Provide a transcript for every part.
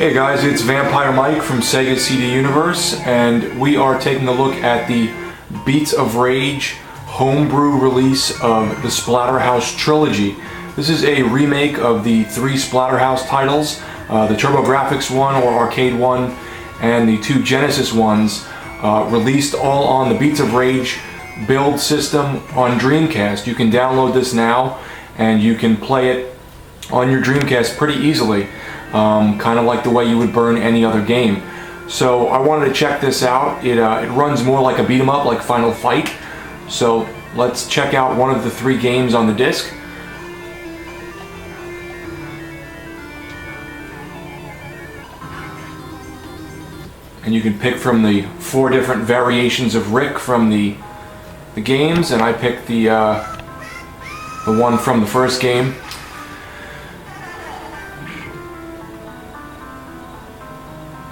Hey guys, it's Vampire Mike from Sega CD Universe, and we are taking a look at the Beats of Rage homebrew release of the Splatterhouse Trilogy. This is a remake of the three Splatterhouse titles, the TurboGrafx one or arcade one, and the two Genesis ones, released all on the Beats of Rage build system on Dreamcast. You can download this now, and you can play it on your Dreamcast pretty easily. Kind of like the way you would burn any other game. So I wanted to check this out. It runs more like a beat 'em up, like Final Fight. So let's check out one of the three games on the disc. And you can pick from the four different variations of Rick from the games, and I picked the one from the first game.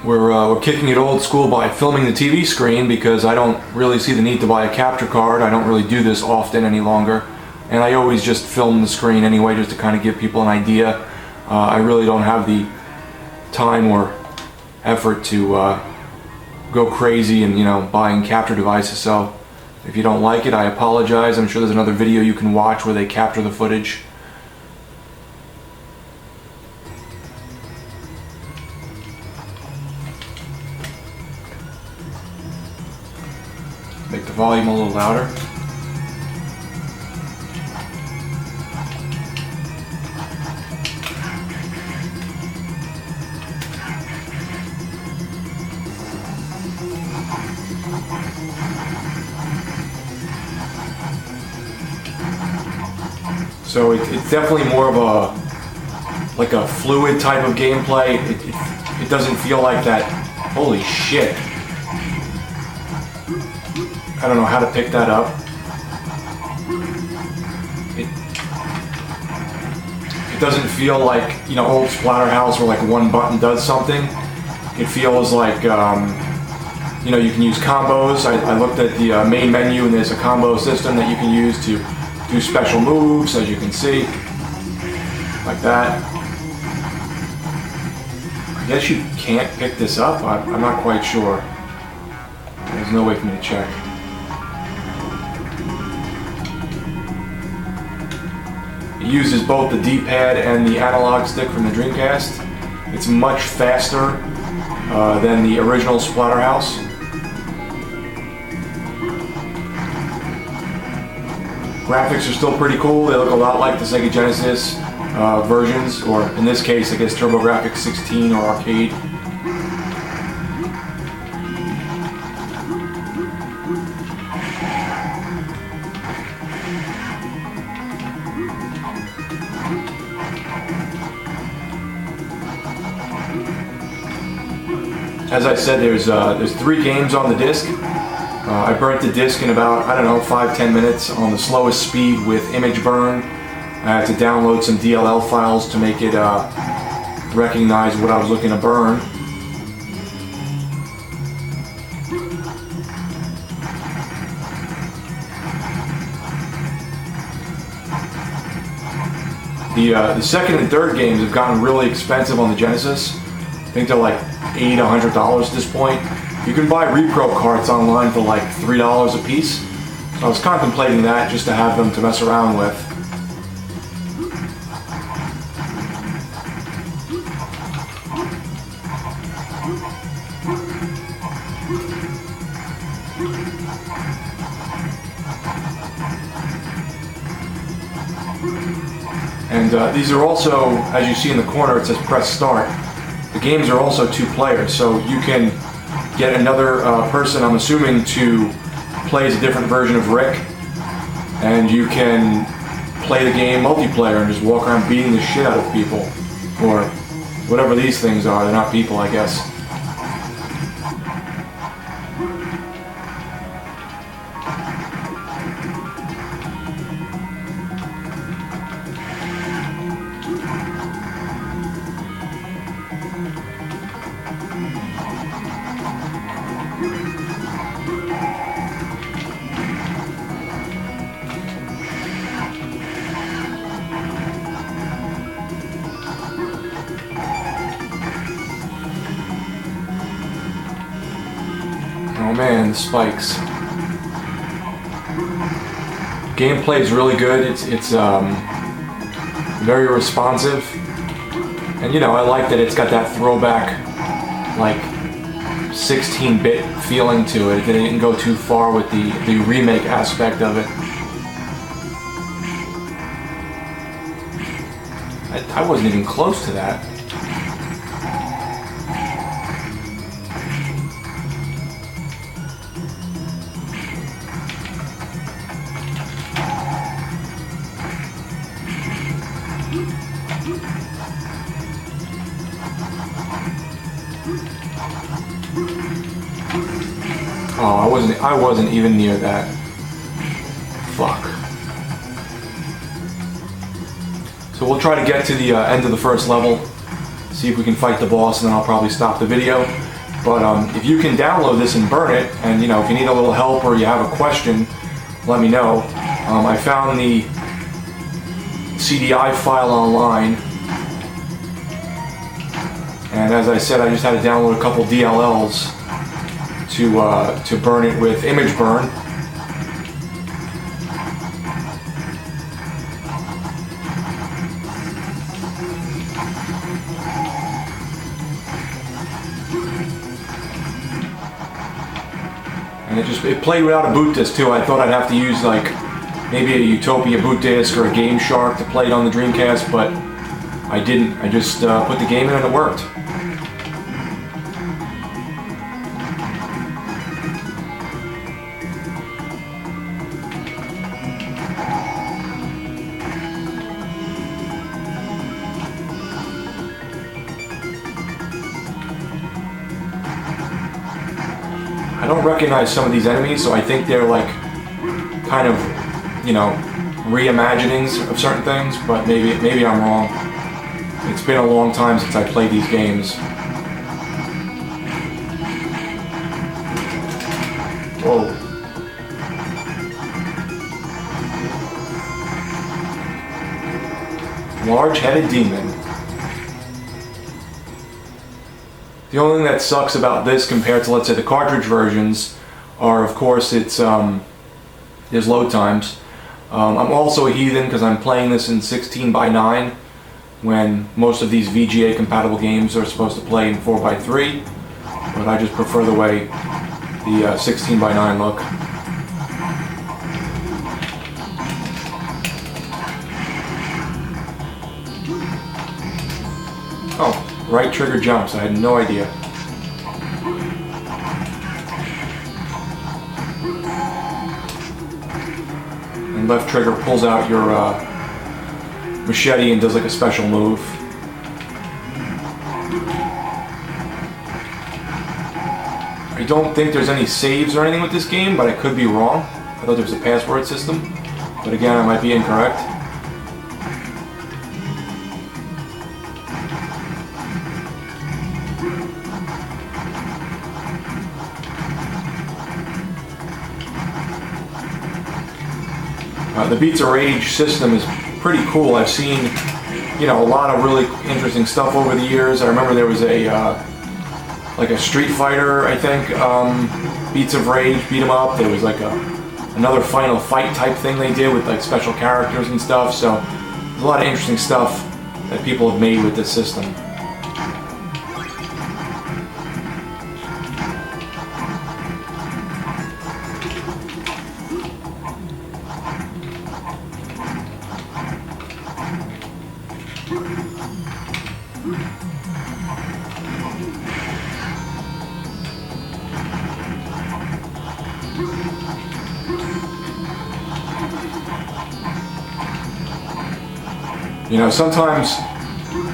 We're kicking it old school by filming the TV screen because I don't really see the need to buy a capture card. I don't really do this often any longer, and I always just film the screen anyway, just to kind of give people an idea. I really don't have the time or effort to go crazy and, you know, buying capture devices. So if you don't like it, I apologize. I'm sure there's another video you can watch where they capture the footage. Make the volume a little louder. So it's definitely more of a fluid type of gameplay. It doesn't feel like that. Holy shit. I don't know how to pick that up. It doesn't feel like, you know, old Splatterhouse where like one button does something. It feels like, you know, you can use combos. I looked at the main menu, and there's a combo system that you can use to do special moves, as you can see, like that. I guess you can't pick this up. I'm not quite sure. There's no way for me to check. It uses both the D-pad and the analog stick from the Dreamcast. It's much faster than the original Splatterhouse. Graphics are still pretty cool. They look a lot like the Sega Genesis versions, or in this case, I guess TurboGrafx 16 or arcade. As I said, there's three games on the disc. I burnt the disc in about, I don't know, 5-10 minutes on the slowest speed with image burn. I had to download some DLL files to make it recognize what I was looking to burn. The second and third games have gotten really expensive on the Genesis. I think they're like $80–100 at this point. You can buy repro carts online for like $3 a piece. So I was contemplating that just to have them to mess around with. And these are also, as you see in the corner, it says press start. The games are also 2 players, so you can get another person, I'm assuming, to play as a different version of Rick, and you can play the game multiplayer and just walk around beating the shit out of people, or whatever these things are. They're not people, I guess. Oh man, the spikes. Gameplay is really good. It's very responsive, and you know, I like that it's got that throwback, like 16-bit feeling to it. They didn't go too far with the remake aspect of it. I wasn't even close to that. Oh, I wasn't even near that. Fuck. So we'll try to get to the end of the first level, see if we can fight the boss, and then I'll probably stop the video. But if you can download this and burn it, and you know, if you need a little help or you have a question, let me know. I found the CDI file online, and as I said, I just had to download a couple DLLs to burn it with Image Burn. And it played without a boot disk too. I thought I'd have to use like maybe a Utopia boot disk or a Game Shark to play it on the Dreamcast, but I didn't. I just put the game in and it worked. I don't recognize some of these enemies, so I think they're like kind of, you know, reimaginings of certain things, but maybe I'm wrong. It's been a long time since I played these games. Whoa. Large-headed demon. The only thing that sucks about this compared to, let's say, the cartridge versions are, of course, there's load times. I'm also a heathen because I'm playing this in 16:9 when most of these VGA compatible games are supposed to play in 4:3, but I just prefer the way the 16:9 look. Oh. Right trigger jumps, I had no idea. And left trigger pulls out your machete and does like a special move. I don't think there's any saves or anything with this game, but I could be wrong. I thought there was a password system, but again, I might be incorrect. The Beats of Rage system is pretty cool. I've seen, you know, a lot of really interesting stuff over the years. I remember there was a like a Street Fighter, I think, Beats of Rage beat 'em up. There was like another Final Fight type thing they did with like special characters and stuff. So there's a lot of interesting stuff that people have made with this system. You know, sometimes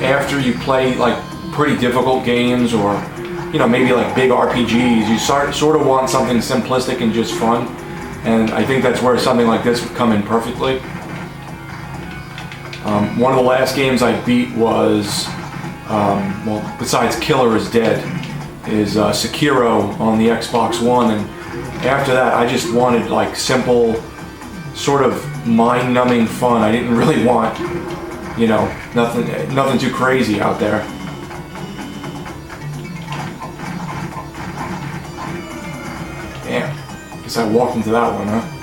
after you play like pretty difficult games or, you know, maybe like big RPGs, you sort of want something simplistic and just fun. And I think that's where something like this would come in perfectly. One of the last games I beat was, well, besides Killer is Dead, is Sekiro on the Xbox One. And after that, I just wanted like simple, sort of mind-numbing fun. I didn't really want, you know, nothing too crazy out there. Guess I walked into that one, huh?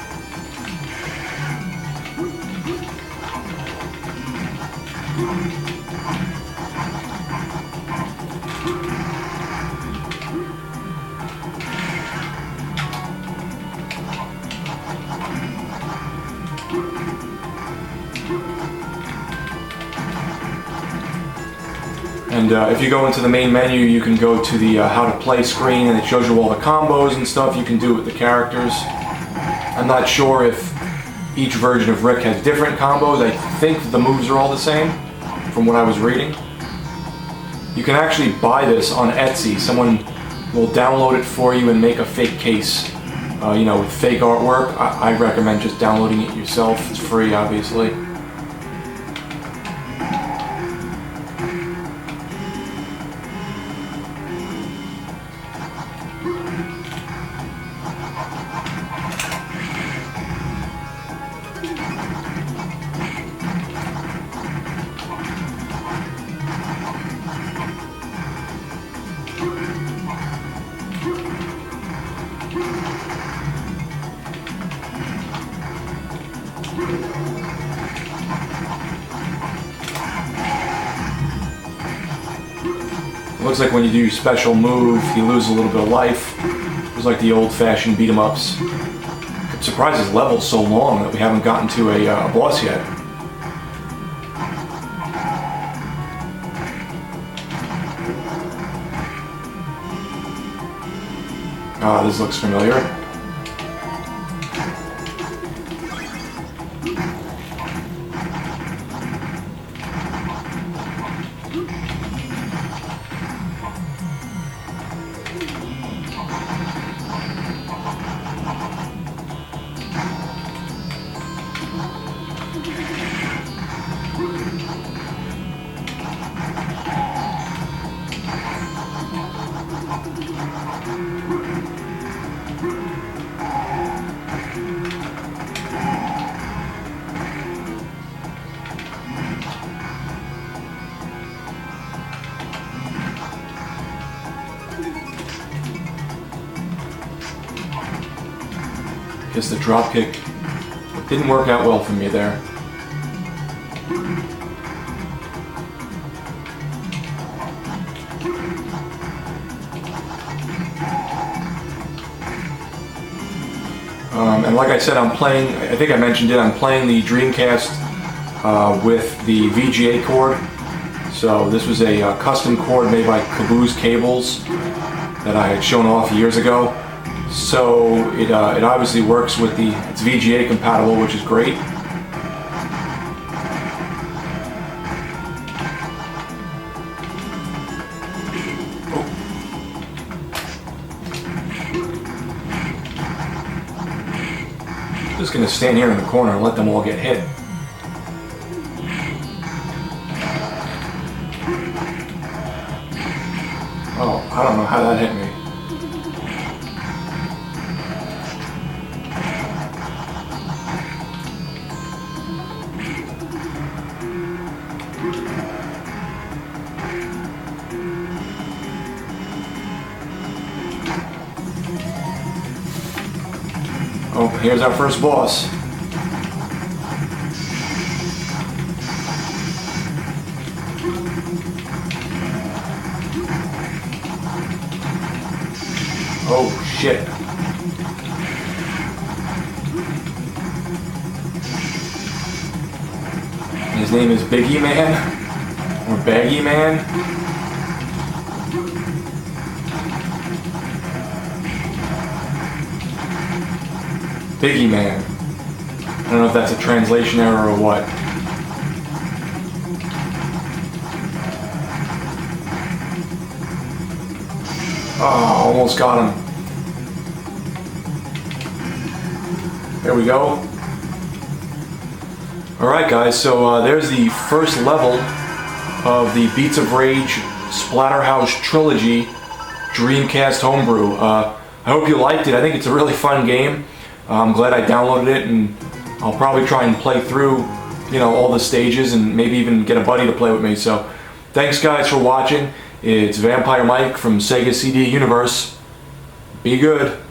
And if you go into the main menu, you can go to the how to play screen, and it shows you all the combos and stuff you can do with the characters. I'm not sure if each version of Rick has different combos. I think the moves are all the same from what I was reading. You can actually buy this on Etsy. Someone will download it for you and make a fake case, you know, with fake artwork. I recommend just downloading it yourself. It's free, obviously. Looks like when you do your special move, you lose a little bit of life. It was like the old-fashioned beat-em-ups. I'm surprised this level's so long that we haven't gotten to a boss yet. Ah, this looks familiar. Guess the dropkick didn't work out well for me there. And like I said, I'm playing, I think I mentioned it, I'm playing the Dreamcast with the VGA cord. So this was a custom cord made by Caboose Cables that I had shown off years ago. So it obviously works with it's VGA compatible, which is great. I'm just gonna stand here in the corner and let them all get hit. Oh, I don't know how that hit me. Oh, here's our first boss. Oh, shit. His name is Biggie Man? Or Baggy Man? Biggie Man. I don't know if that's a translation error or what. Oh, almost got him. There we go. Alright guys, so there's the first level of the Beats of Rage Splatterhouse Trilogy Dreamcast Homebrew. I hope you liked it. I think it's a really fun game. I'm glad I downloaded it, and I'll probably try and play through, you know, all the stages and maybe even get a buddy to play with me. So thanks guys for watching. It's Vampire Mike from Sega CD Universe. Be good.